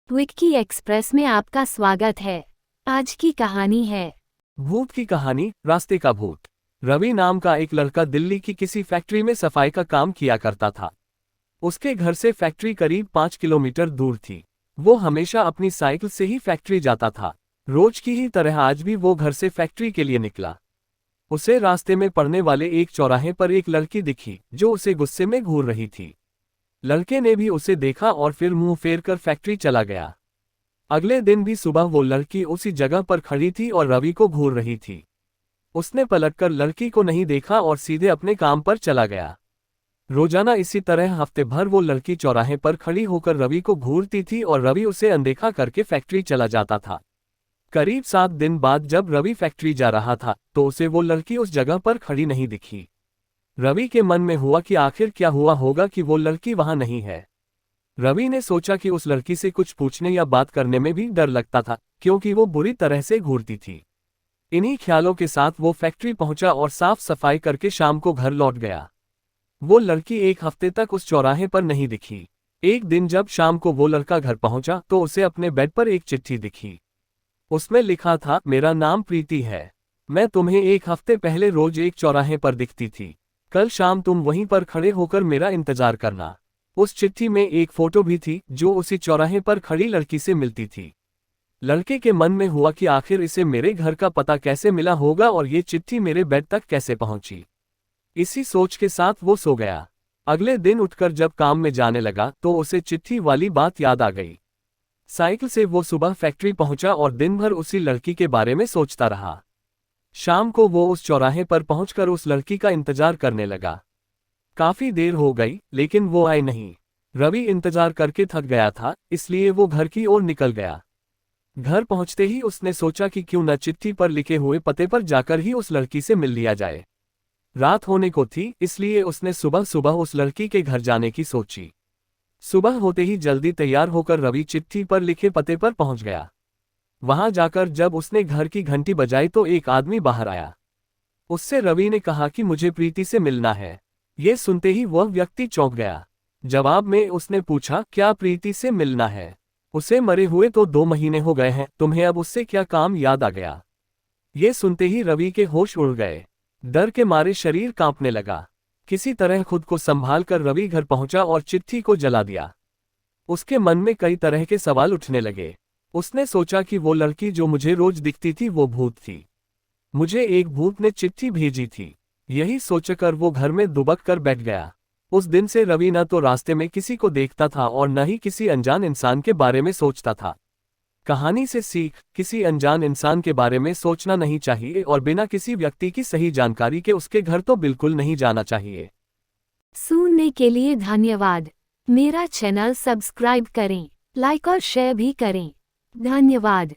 Vicky express में आपका स्वागत है। आज की कहानी है भूत की कहानी, रास्ते का भूत। रवि नाम का एक लड़का दिल्ली की किसी फैक्ट्री में सफाई का काम किया करता था। उसके घर से फैक्ट्री करीब 5 किलोमीटर दूर थी। वो हमेशा अपनी साइकिल से ही फैक्ट्री जाता था। रोज की ही तरह आज भी वो घर से फैक्ट्री के लिए निकला। उसे रास्ते में पड़ने वाले एक चौराहे पर एक लड़की दिखी जो उसे गुस्से में घूर रही थी। लड़के ने भी उसे देखा और फिर मुंह फेर कर फैक्ट्री चला गया। अगले दिन भी सुबह वो लड़की उसी जगह पर खड़ी थी और रवि को घूर रही थी। उसने पलटकर लड़की को नहीं देखा और सीधे अपने काम पर चला गया। रोजाना इसी तरह हफ्ते भर वो लड़की चौराहे पर खड़ी होकर रवि को घूरती थी और रवि उसे अनदेखा करके फैक्ट्री चला जाता था। करीब 7 दिन बाद जब रवि फैक्ट्री जा रहा था तो उसे वो लड़की उस जगह पर खड़ी नहीं दिखी। रवि के मन में हुआ कि आखिर क्या हुआ होगा कि वो लड़की वहां नहीं है। रवि ने सोचा कि उस लड़की से कुछ पूछने या बात करने में भी डर लगता था क्योंकि वो बुरी तरह से घूरती थी। इन्हीं ख्यालों के साथ वो फैक्ट्री पहुंचा और साफ सफाई करके शाम को घर लौट गया। वो लड़की एक हफ्ते तक उस चौराहे पर नहीं दिखी। एक दिन जब शाम को वो लड़का घर पहुंचा तो उसे अपने बेड पर एक चिट्ठी दिखी। उसमें लिखा था, मेरा नाम प्रीति है। मैं तुम्हें एक हफ्ते पहले रोज एक चौराहे पर दिखती थी। कल शाम तुम वहीं पर खड़े होकर मेरा इंतजार करना। उस चिट्ठी में एक फोटो भी थी जो उसी चौराहे पर खड़ी लड़की से मिलती थी। लड़के के मन में हुआ कि आखिर इसे मेरे घर का पता कैसे मिला होगा और ये चिट्ठी मेरे बेड तक कैसे पहुंची। इसी सोच के साथ वो सो गया। अगले दिन उठकर जब काम में जाने लगा तो उसे चिट्ठी वाली बात याद आ गई। साइकिल से वो सुबह फैक्ट्री पहुंचा और दिन भर उसी लड़की के बारे में सोचता रहा। शाम को वो उस चौराहे पर पहुंचकर उस लड़की का इंतजार करने लगा। काफी देर हो गई लेकिन वो आई नहीं। रवि इंतजार करके थक गया था, इसलिए वो घर की ओर निकल गया। घर पहुंचते ही उसने सोचा कि क्यों न चिट्ठी पर लिखे हुए पते पर जाकर ही उस लड़की से मिल लिया जाए। रात होने को थी, इसलिए उसने सुबह सुबह उस लड़की के घर जाने की सोची। सुबह होते ही जल्दी तैयार होकर रवि चिट्ठी पर लिखे पते पर पहुंच गया। वहां जाकर जब उसने घर की घंटी बजाई तो एक आदमी बाहर आया। उससे रवि ने कहा कि मुझे प्रीति से मिलना है। ये सुनते ही वह व्यक्ति चौंक गया। जवाब में उसने पूछा, क्या प्रीति से मिलना है? उसे मरे हुए तो 2 महीने हो गए हैं, तुम्हें अब उससे क्या काम याद आ गया? ये सुनते ही रवि के होश उड़ गए। डर के मारे शरीर कांपने लगा। किसी तरह खुद को संभाल कर रवि घर पहुंचा और चिट्ठी को जला दिया। उसके मन में कई तरह के सवाल उठने लगे। उसने सोचा कि वो लड़की जो मुझे रोज दिखती थी वो भूत थी। मुझे एक भूत ने चिट्ठी भेजी थी। यही सोचकर वो घर में दुबक कर बैठ गया। उस दिन से रवि न तो रास्ते में किसी को देखता था और न ही किसी अनजान इंसान के बारे में सोचता था। कहानी से सीख, किसी अनजान इंसान के बारे में सोचना नहीं चाहिए और बिना किसी व्यक्ति की सही जानकारी के उसके घर तो बिल्कुल नहीं जाना चाहिए। सुनने के लिए धन्यवाद। मेरा चैनल सब्सक्राइब करें, लाइक और शेयर भी करें। धन्यवाद।